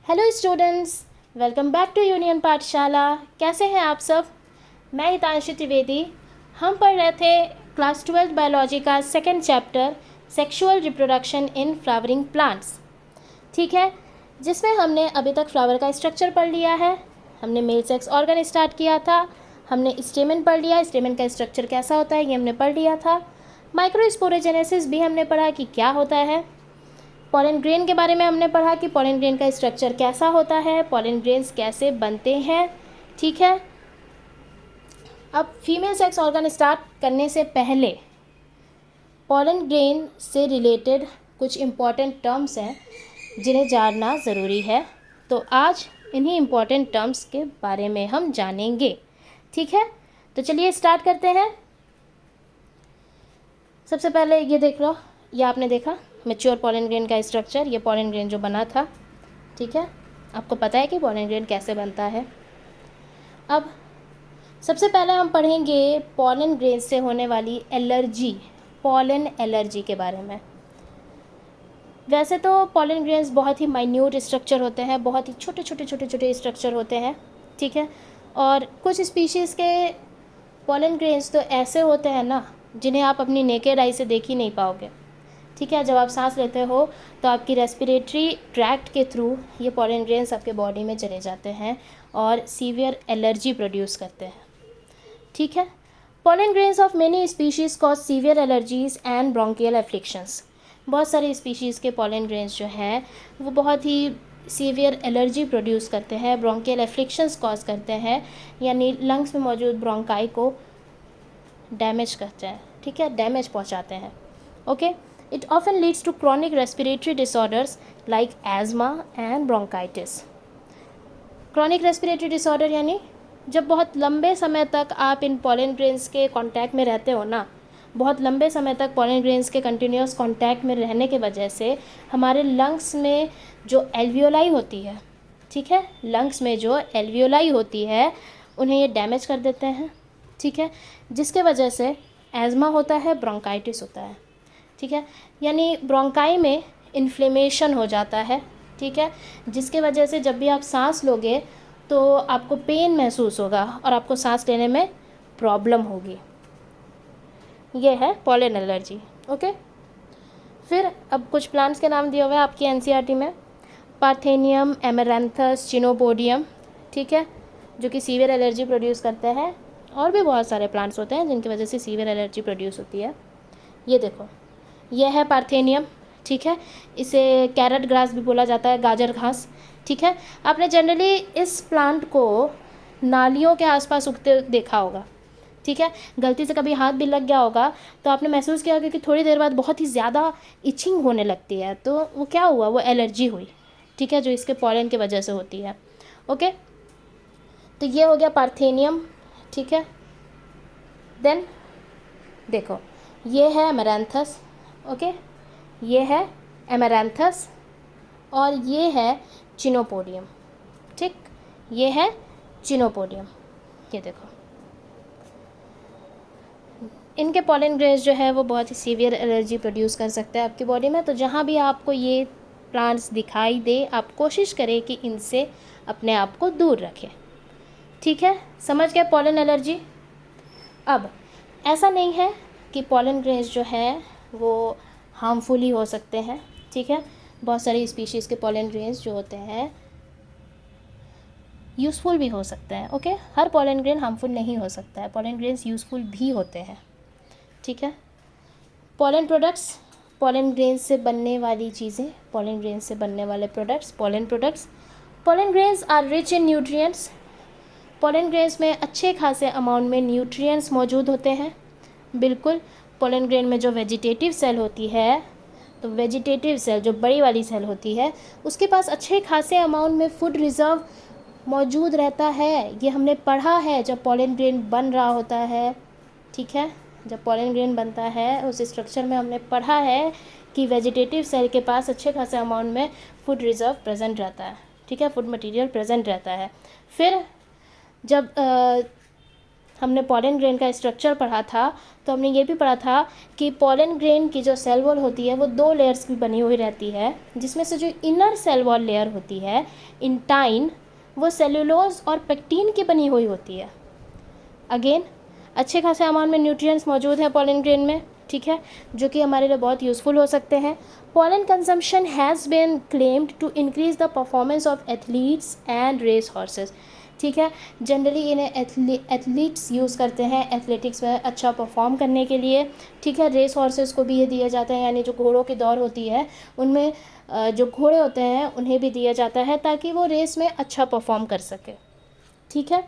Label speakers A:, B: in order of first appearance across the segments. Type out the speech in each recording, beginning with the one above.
A: Hello students, welcome back to Union Pathshala. कैसे हैं आप सब? मैं हितांशी त्रिवेदी। हम पढ़ रहे थे क्लास 12 बायोलॉजी का second chapter sexual reproduction in flowering plants. ठीक है, जिसमें हमने अभी तक फ्लावर का स्ट्रक्चर पढ़ लिया है। हमने मेल सेक्स ऑर्गन स्टार्ट किया था, हमने स्टेमन पढ़ लिया, स्टेमन का स्ट्रक्चर कैसा होता है ये हमने पढ़ लिया था। माइक्रोस्पोरोजेनेसिस भी हमने पढ़ा कि क्या होता है। पॉलन ग्रेन के बारे में हमने पढ़ा कि पॉलन ग्रेन का स्ट्रक्चर कैसा होता है, पॉलन ग्रेन्स कैसे बनते हैं। ठीक है, अब फीमेल सेक्स ऑर्गन स्टार्ट करने से पहले पॉलन ग्रेन से रिलेटेड कुछ इम्पॉर्टेंट टर्म्स हैं जिन्हें जानना ज़रूरी है। तो आज इन्हीं इम्पॉर्टेंट टर्म्स के बारे में हम जानेंगे। ठीक है, तो चलिए स्टार्ट करते हैं। सबसे पहले ये देख लो, ये आपने देखा मैच्योर पॉलन ग्रेन का स्ट्रक्चर, ये पॉलन ग्रेन जो बना था। ठीक है, आपको पता है कि पॉलन ग्रेन कैसे बनता है। अब सबसे पहले हम पढ़ेंगे पॉलन ग्रेन से होने वाली एलर्जी, पॉलन एलर्जी के बारे में। वैसे तो पॉलन ग्रेन्स बहुत ही माइन्यूट स्ट्रक्चर होते हैं, बहुत ही छोटे छोटे स्ट्रक्चर होते हैं। ठीक है, और कुछ स्पीशीज़ के पॉलन ग्रेन्स तो ऐसे होते हैं ना जिन्हें आप अपनी नेकेड आई से देख ही नहीं पाओगे। ठीक है, जब आप सांस लेते हो तो आपकी रेस्पिरेटरी ट्रैक्ट के थ्रू ये पॉलन ग्रेन्स आपके बॉडी में चले जाते हैं और सीवियर एलर्जी प्रोड्यूस करते हैं। ठीक है, pollen grains of many species cause severe allergies and bronchial afflictions. बहुत सारे स्पीशीज़ के पॉलन ग्रेन्स जो हैं वो बहुत ही सीवियर एलर्जी प्रोड्यूस करते हैं, ब्रोंकियल एफ्लिक्शंस कॉज करते हैं, यानी लंग्स में मौजूद ब्रोंकाई को डैमेज करते हैं। ठीक है, डैमेज पहुंचाते हैं। Okay, it often leads to chronic respiratory disorders like asthma and bronchitis. Chronic respiratory disorder यानी जब बहुत लंबे समय तक आप इन पॉलन ग्रेन्स के कांटेक्ट में रहते हो ना, बहुत लंबे समय तक पॉलन ग्रेन्स के कंटिन्यूस कांटेक्ट में रहने के वजह से हमारे लंग्स में जो एल्वियोलाई होती है, ठीक है, लंग्स में जो एल्वियोलाई होती है उन्हें ये डैमेज कर देते हैं। ठीक है, जिसके वजह से एज़मा होता है, ब्रोंकाइटिस होता है। ठीक है, यानी ब्रोंकाई में इन्फ्लेमेशन हो जाता है। ठीक है, जिसके वजह से जब भी आप सांस लोगे तो आपको पेन महसूस होगा और आपको सांस लेने में प्रॉब्लम होगी। ये है पॉलन एलर्जी। ओके, फिर अब कुछ प्लांट्स के नाम दिए हुए हैं आपकी एनसीईआरटी में। Parthenium, amaranthus, chenopodium. ठीक है, जो कि सीवियर एलर्जी प्रोड्यूस करते हैं। और भी बहुत सारे प्लांट्स होते हैं जिनकी वजह से सीवियर एलर्जी प्रोड्यूस होती है। ये देखो, यह है पार्थेनियम। ठीक है, इसे कैरेट ग्रास भी बोला जाता है, गाजर घास। ठीक है, आपने जनरली इस प्लांट को नालियों के आसपास उगते देखा होगा। ठीक है, गलती से कभी हाथ भी लग गया होगा तो आपने महसूस किया होगा कि थोड़ी देर बाद बहुत ही ज़्यादा इचिंग होने लगती है। तो वो क्या हुआ, वो एलर्जी हुई। ठीक है, जो इसके पॉलन की वजह से होती है। ओके, तो ये हो गया पार्थेनियम। ठीक है, देन देखो, ये है एमेरैंथस। ओके, ये है एमेरैंथस और ये है चिनोपोडियम। ठीक, ये है चिनोपोडियम। ये देखो, इनके पॉलन ग्रेन्स जो है वो बहुत ही सीवियर एलर्जी प्रोड्यूस कर सकते हैं आपकी बॉडी में। तो जहाँ भी आपको ये प्लांट्स दिखाई दे, आप कोशिश करें कि इनसे अपने आप को दूर रखें। ठीक है, समझ गए पॉलन एलर्जी। अब ऐसा नहीं है कि पॉलन ग्रेन्स जो है वो हार्मफुल ही हो सकते हैं। ठीक है, बहुत सारी स्पीशीज़ के पॉलन ग्रेन्स जो होते हैं यूज़फुल भी हो सकते हैं। ओके, हर पॉलन ग्रेन हार्मफुल नहीं हो सकता है, पॉलन ग्रेन्स यूज़फुल भी होते हैं। ठीक है, पॉलन प्रोडक्ट्स, पॉलन ग्रेन्स से बनने वाली चीज़ें, पॉलन ग्रेन्स से बनने वाले products, pollen products. Pollen grains are rich in nutrients. Pollen grains में अच्छे खासे अमाउंट में न्यूट्रिएंट्स मौजूद होते हैं। बिल्कुल, पॉलन ग्रेन में जो वेजिटेटिव सेल होती है, तो वेजिटेटिव सेल जो बड़ी वाली सेल होती है उसके पास अच्छे खासे अमाउंट में फूड रिज़र्व मौजूद रहता है। ये हमने पढ़ा है जब पॉलन ग्रेन बन रहा होता है। ठीक है, जब पॉलन ग्रेन बनता है उस स्ट्रक्चर में हमने पढ़ा है कि वेजिटेटिव सेल के पास अच्छे खासे अमाउंट में फूड रिज़र्व प्रेजेंट रहता है। ठीक है, फूड मटेरियल प्रेजेंट रहता है। फिर जब हमने पॉलन ग्रेन का स्ट्रक्चर पढ़ा था, तो हमने ये भी पढ़ा था कि पॉलन ग्रेन की जो सेल वॉल होती है वो 2 लेयर्स की बनी हुई रहती है, जिसमें से जो इनर सेल वॉल लेयर होती है इंटाइन, वो सेल्यूलोज और पेक्टिन की बनी हुई होती है। अगेन अच्छे खासे अमाउंट में न्यूट्रिएंट्स मौजूद हैं पॉलन ग्रेन में, ठीक है, जो कि हमारे लिए बहुत यूज़फुल हो सकते हैं। Pollen consumption has been claimed to increase the performance of athletes and race horses, ठीक है। जनरली इन्हें एथलीट्स यूज़ करते हैं एथलेटिक्स में अच्छा परफॉर्म करने के लिए, ठीक है। रेस हॉर्सेस को भी ये दिया जाता है, यानी जो घोड़ों की दौड़ होती है उनमें जो घोड़े होते हैं उन्हें भी दिया जाता है ताकि वो रेस में अच्छा परफॉर्म कर सके, ठीक है।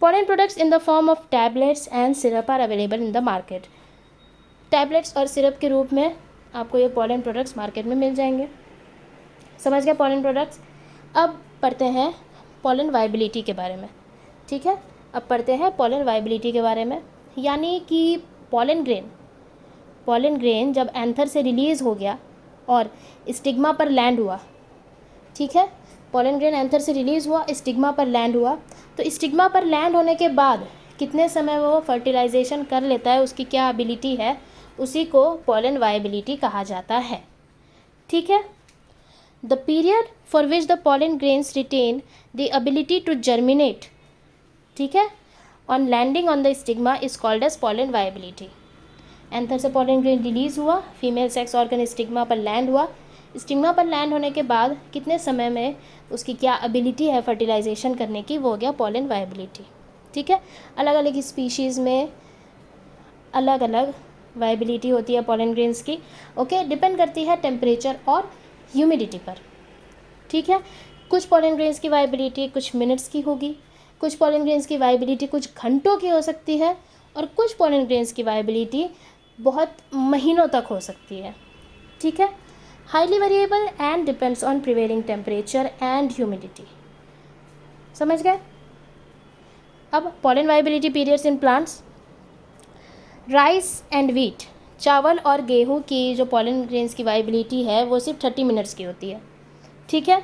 A: Pollen products in the form of tablets and syrup are available in the market. Tablets और सिरप के रूप में आपको ये पॉलन प्रोडक्ट्स मार्केट में मिल जाएंगे। समझ गए पॉलन प्रोडक्ट्स। अब पढ़ते हैं पॉलन वाइबिलिटी के बारे में, ठीक है। अब पढ़ते हैं पॉलन वाइबिलिटी के बारे में, यानी कि पॉलन ग्रेन जब एंथर से रिलीज़ हो गया और स्टिग्मा पर लैंड हुआ, ठीक है। पॉलन ग्रेन एंथर से रिलीज़ हुआ, स्टिग्मा पर लैंड हुआ, तो स्टिग्मा पर लैंड होने के बाद कितने समय वो फर्टिलाइजेशन कर लेता है, उसकी क्या एबिलिटी है, उसी को पॉलन वाइबिलिटी कहा जाता है, ठीक है। The period for which the pollen grains retain the ability to germinate, ठीक है, on landing on the stigma is called as pollen viability. Anther से पॉलन ग्रेन रिलीज़ हुआ, फीमेल सेक्स ऑर्गन स्टिग्मा पर लैंड हुआ, stigma पर land होने के बाद कितने समय में उसकी क्या एबिलिटी है फर्टिलाइजेशन करने की, वो हो गया पॉलन वाइबिलिटी, ठीक है। अलग अलग स्पीशीज़ में अलग अलग वाइबिलिटी होती है पॉलन ग्रेन्स की, ओके। डिपेंड करती है टेम्परेचर और ह्यूमिडिटी पर, ठीक है। कुछ पॉलन ग्रेन्स की वाइबिलिटी कुछ मिनट्स की होगी, कुछ पॉलन ग्रेन्स की वाइबिलिटी कुछ घंटों की हो सकती है, और कुछ पॉलन ग्रेन्स की वाइबिलिटी बहुत महीनों तक हो सकती है, ठीक है। Highly variable and depends on prevailing temperature and humidity. समझ गए। अब pollen viability periods in plants. Rice and wheat, चावल और गेहूं की जो पॉलन ग्रेन्स की वाइबिलिटी है वो सिर्फ 30 मिनट्स की होती है, ठीक है।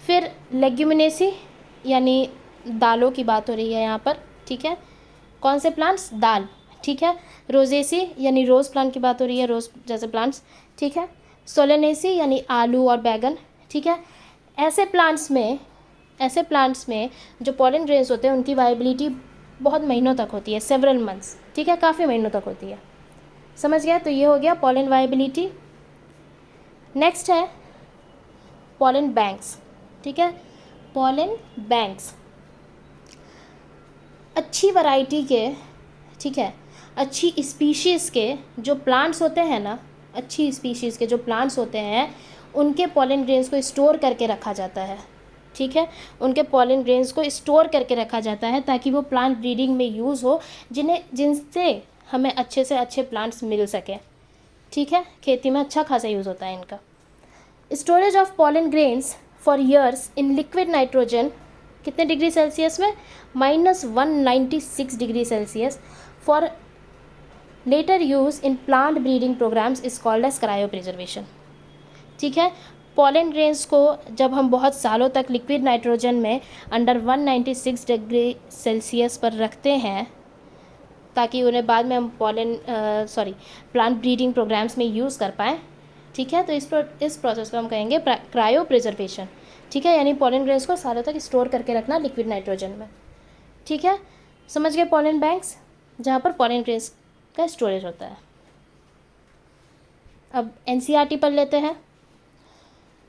A: फिर लेग्यूमिनेसी यानी दालों की बात हो रही है यहाँ पर, ठीक है। कौन से प्लांट्स, दाल, ठीक है। रोजेसी यानी रोज़ प्लांट की बात हो रही है, रोज़ जैसे प्लांट्स, ठीक है। सोलेनेसी यानी आलू और बैगन, ठीक है। ऐसे प्लांट्स में जो पॉलन ग्रेन्स होते हैं उनकी वाइबिलिटी बहुत महीनों तक होती है, सेवरल मंथ्स, ठीक है, काफ़ी महीनों तक होती है। समझ गया। तो ये हो गया पॉलन वाइबिलिटी। नेक्स्ट है पॉलन बैंक्स, ठीक है। पॉलन बैंक्स अच्छी वैरायटी के, ठीक है, अच्छी स्पीशीज़ के जो प्लांट्स होते हैं ना, अच्छी स्पीशीज़ के जो प्लांट्स होते हैं उनके पॉलन ग्रेन्स को स्टोर करके रखा जाता है, ठीक है। उनके पॉलन ग्रेन्स को स्टोर करके रखा जाता है ताकि वो प्लांट ब्रीडिंग में यूज़ हो, जिनसे हमें अच्छे से अच्छे प्लांट्स मिल सकें, ठीक है। खेती में अच्छा खासा यूज़ होता है इनका। Storage of pollen grains for years in liquid nitrogen, कितने डिग्री सेल्सियस में, -196 degree Celsius, for later use in plant breeding programs is called as cryopreservation, ठीक है। पॉलन ग्रेन्स को जब हम बहुत सालों तक लिक्विड नाइट्रोजन में अंडर 196 डिग्री सेल्सियस पर रखते हैं ताकि उन्हें बाद में हम प्लांट ब्रीडिंग प्रोग्राम्स में यूज़ कर पाएँ, ठीक है। तो इस प्रोसेस को हम कहेंगे क्रायो प्रिजर्वेशन, ठीक है। यानी पॉलन ग्रेन्स को सालों तक स्टोर करके रखना लिक्विड नाइट्रोजन में, ठीक है। समझ गए पॉलन बैंक्स, जहाँ पर पॉलन ग्रेन्स का स्टोरेज होता है। अब एनसीईआरटी पढ़ लेते हैं।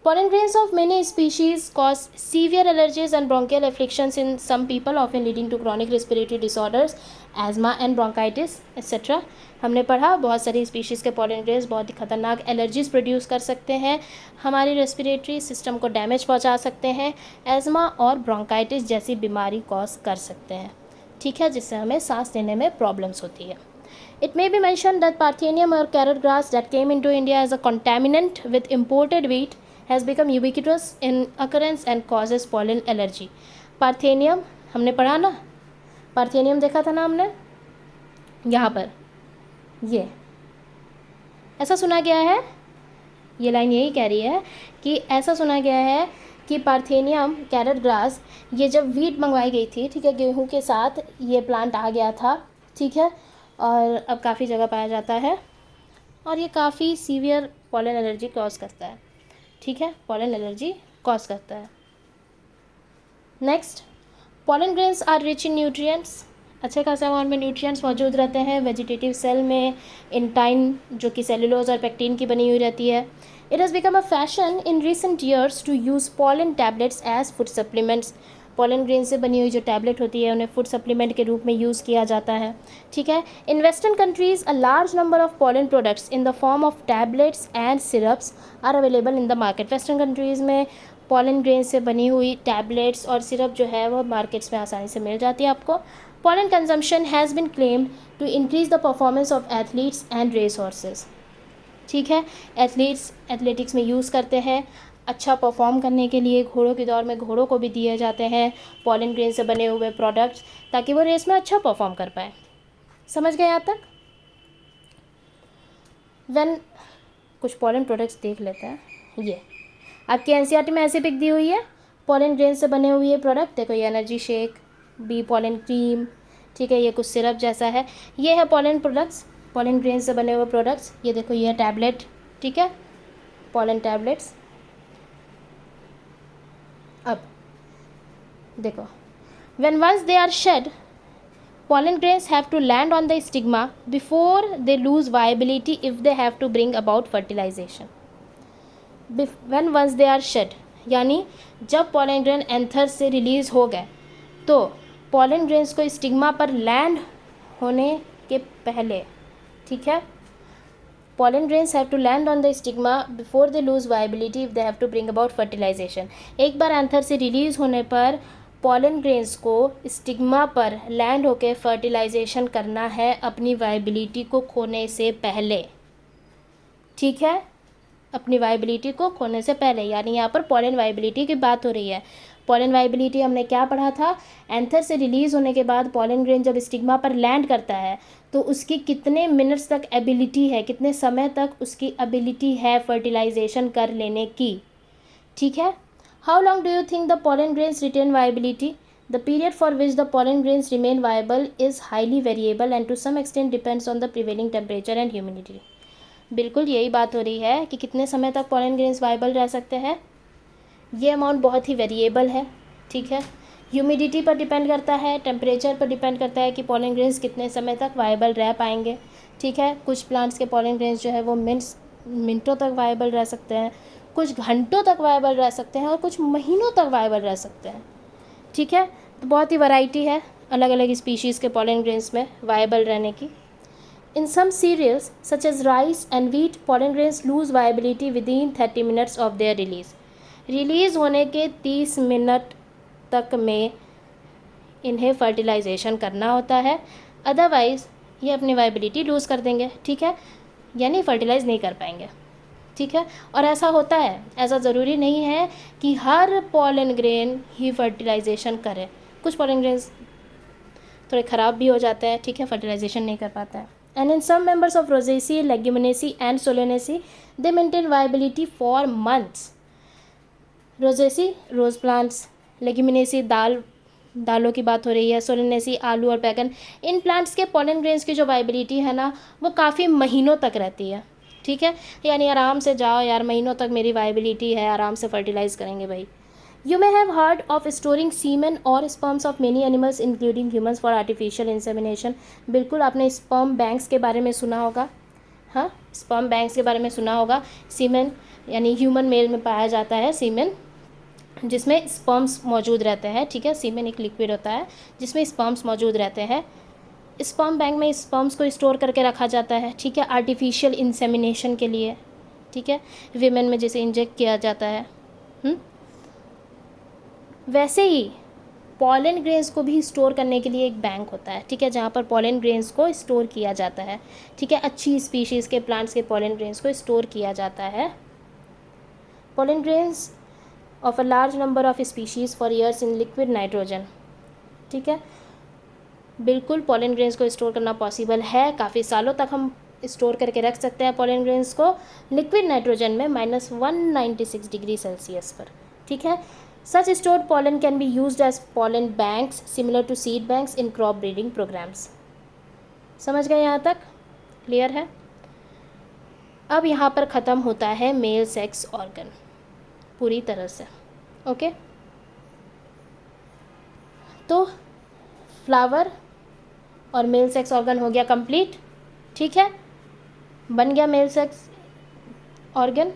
A: Pollen grains of many species cause severe allergies and bronchial afflictions in some people, often leading to chronic respiratory disorders, asthma and bronchitis, etc. हमने पढ़ा बहुत सारी स्पीशीज़ के pollen grains बहुत ही खतरनाक एलर्जीज प्रोड्यूस कर सकते हैं, हमारी रेस्पिरेटरी सिस्टम को डैमेज पहुंचा सकते हैं, एज़मा और ब्रोंकाइटिस जैसी बीमारी कॉज कर सकते हैं, ठीक है, जिससे हमें सांस लेने में प्रॉब्लम्स होती है। It may be mentioned that Parthenium or carrot grass that came into India as a contaminant with imported wheat has become ubiquitous in occurrence and causes pollen allergy. Parthenium हमने पढ़ा ना, पार्थेनियम देखा था ना हमने, यहाँ पर ये ऐसा सुना गया है, ये लाइन यही कह रही है कि ऐसा सुना गया है कि पार्थेनियम कैरेट ग्रास ये जब वीट मंगवाई गई थी, ठीक है, गेहूं के साथ ये प्लांट आ गया था, ठीक है, और अब काफ़ी जगह पाया जाता है और ये काफ़ी सीवियर पॉलन एलर्जी कॉज करता है, ठीक है, पॉलन एलर्जी कॉज करता है। Next, pollen grains are rich in nutrients, अच्छे खासे अमाउंट में न्यूट्रिएंट्स मौजूद रहते हैं वेजिटेटिव सेल में, इंटाइन जो कि सेलुलोज और पेक्टिन की बनी हुई रहती है। It has become a fashion in recent years to use pollen tablets as food supplements, pollen grain से बनी हुई जो टैबलेट होती है उन्हें फूड सप्लीमेंट के रूप में यूज़ किया जाता है, ठीक है। In western countries a large number of pollen products in the form of tablets and syrups are available in the market, western countries में पॉलन ग्रेन से बनी हुई टैबलेट्स और सिरप जो है वो मार्केट्स में आसानी से मिल जाती है आपको। Pollen consumption has been claimed to increase the performance of athletes and race horses, ठीक है, एथलीट्स एथलेटिक्स में यूज़ करते हैं अच्छा परफॉर्म करने के लिए, घोड़ों की दौड़ में घोड़ों को भी दिए जाते हैं पॉलन ग्रेन से बने हुए प्रोडक्ट्स ताकि वो रेस में अच्छा परफॉर्म कर पाए। समझ गए यहाँ तक? कुछ पॉलन प्रोडक्ट्स देख लेते हैं। ये आपकी एनसीईआरटी में ऐसी पिक दी हुई है, पॉलन ग्रेन से बने हुए ये प्रोडक्ट, देखो ये energy shake, bee pollen cream, ठीक है, ये कुछ सिरप जैसा है, ये है पॉलन प्रोडक्ट्स, पॉलन ग्रेन से बने हुए प्रोडक्ट्स। ये देखो ये है टैबलेट, ठीक है, पॉलन टैबलेट्स। अब देखो, when once they are shed, pollen grains have to land on the stigma before they lose viability if they have to bring about fertilization. When once they are shed, यानी जब pollen grain anther से release हो गए तो pollen grains को stigma पर land होने के पहले, ठीक है, pollen grains have to land on the stigma before they lose viability if they have to bring about fertilization. एक बार एंथर से रिलीज़ होने पर pollen grains को स्टिग्मा पर लैंड होकर फर्टिलाइजेशन करना है अपनी वाइबिलिटी को खोने से पहले, ठीक है, अपनी वाइबिलिटी को खोने से पहले, यानी यहाँ पर पॉलन वाइबिलिटी की बात हो रही है। पॉलन वाइबिलिटी हमने क्या पढ़ा था, एंथर से रिलीज़ होने के बाद पॉलन ग्रेन जब स्टिग्मा पर लैंड करता है तो उसकी कितने मिनट्स तक एबिलिटी है, कितने समय तक उसकी एबिलिटी है फर्टिलाइजेशन कर लेने की, ठीक है। How long do you think the pollen grains retain viability? The period for which the pollen grains remain viable is highly variable and to some extent depends on the prevailing temperature and humidity. बिल्कुल यही बात हो रही है कि कितने समय तक पॉलन ग्रेन्स वाइबल रह सकते हैं, ये अमाउंट बहुत ही वेरिएबल है, ठीक है, ह्यूमिडिटी पर डिपेंड करता है, टेम्परेचर पर डिपेंड करता है कि पॉलन ग्रेन्स कितने समय तक वाइबल रह पाएंगे, ठीक है। कुछ प्लांट्स के पॉलन ग्रेन्स जो है वो मिनटों तक वाइबल रह सकते हैं, कुछ घंटों तक वाइबल रह सकते हैं और कुछ महीनों तक वाइबल रह सकते हैं, ठीक है। तो बहुत ही वैरायटी है अलग अलग स्पीशीज़ के पॉलन ग्रेन्स में वाइबल रहने की। In some cereals such as rice and wheat, pollen grains lose viability within 30 minutes of their release. Release होने के 30 मिनट तक में इन्हें फर्टिलाइजेशन करना होता है, अदरवाइज़ ये अपनी वाइबिलिटी लूज़ कर देंगे, ठीक है, यानी फर्टिलाइज़ नहीं कर पाएंगे, ठीक है। और ऐसा होता है, ऐसा ज़रूरी नहीं है कि हर पॉलन ग्रेन ही फर्टिलाइजेशन करे, कुछ पॉलन ग्रेन्स थोड़े ख़राब भी हो जाते हैं, ठीक है, फर्टिलाइजेशन नहीं कर पाता है। And in some members of Rosaceae, Leguminaceae and Solanaceae, they maintain viability for months. Rosaceae, rose plants, Leguminaceae, दालों की बात हो रही है, Solanaceae, आलू और बैगन, इन प्लांट्स के पॉलन ग्रेन्स की जो वाइबिलिटी है ना वो काफ़ी महीनों तक रहती है, ठीक है, यानी आराम से जाओ यार, महीनों तक मेरी वाइबिलिटी है, आराम से फर्टिलाइज़ करेंगे भाई। You may have heard of storing semen or sperms of many animals including humans for artificial insemination. बिल्कुल आपने स्पर्म बैंक्स के बारे में सुना होगा, हाँ, स्पर्म बैंक्स के बारे में सुना होगा। सीमेन यानी ह्यूमन मेल में पाया जाता है सीमेन, जिसमें स्पर्म्स मौजूद रहते हैं, ठीक है, सीमेन एक लिक्विड होता है जिसमें स्पर्म्स मौजूद रहते हैं। स्पर्म बैंक में स्पर्म्स को स्टोर करके रखा जाता है, ठीक है, आर्टिफिशियल इंसेमिनेशन के लिए, ठीक है, वीमेन में जिसे इंजेक्ट किया जाता है। वैसे ही पॉलन ग्रेन्स को भी स्टोर करने के लिए एक बैंक होता है, ठीक है, जहाँ पर पॉलन ग्रेन्स को स्टोर किया जाता है, ठीक है, अच्छी स्पीशीज़ के प्लांट्स के पॉलन ग्रेन्स को स्टोर किया जाता है। Pollen grains of a large number of species for years in liquid nitrogen, ठीक है, बिल्कुल पॉलन ग्रेन्स को स्टोर करना पॉसिबल है, काफ़ी सालों तक हम स्टोर करके रख सकते हैं पॉलन ग्रेन्स को लिक्विड नाइट्रोजन में -196 डिग्री सेल्सियस पर, ठीक है। Such stored pollen can be used as pollen banks similar to seed banks in crop breeding programs. समझ गए यहाँ तक? क्लियर है? अब यहाँ पर ख़त्म होता है मेल सेक्स ऑर्गन पूरी तरह से। ओके, तो फ्लावर और मेल सेक्स ऑर्गन हो गया कंप्लीट। ठीक है, बन गया मेल सेक्स ऑर्गन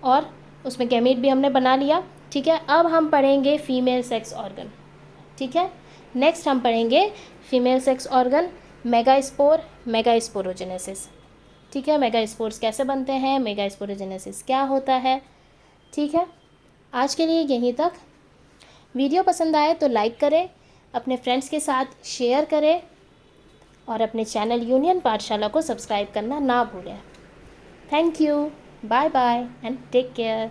A: और उसमें गैमीट भी हमने बना लिया। ठीक है, अब हम पढ़ेंगे फीमेल सेक्स ऑर्गन। ठीक है, नेक्स्ट हम पढ़ेंगे female sex organ megaspore, megasporogenesis. ठीक है, मेगास्पोर्स कैसे बनते हैं, मेगास्पोरोजेनेसिस क्या होता है। ठीक है, आज के लिए यहीं तक। वीडियो पसंद आए तो लाइक करें, अपने फ्रेंड्स के साथ शेयर करें और अपने चैनल यूनियन पाठशाला को सब्सक्राइब करना ना भूलें। Thank you, bye bye and take care.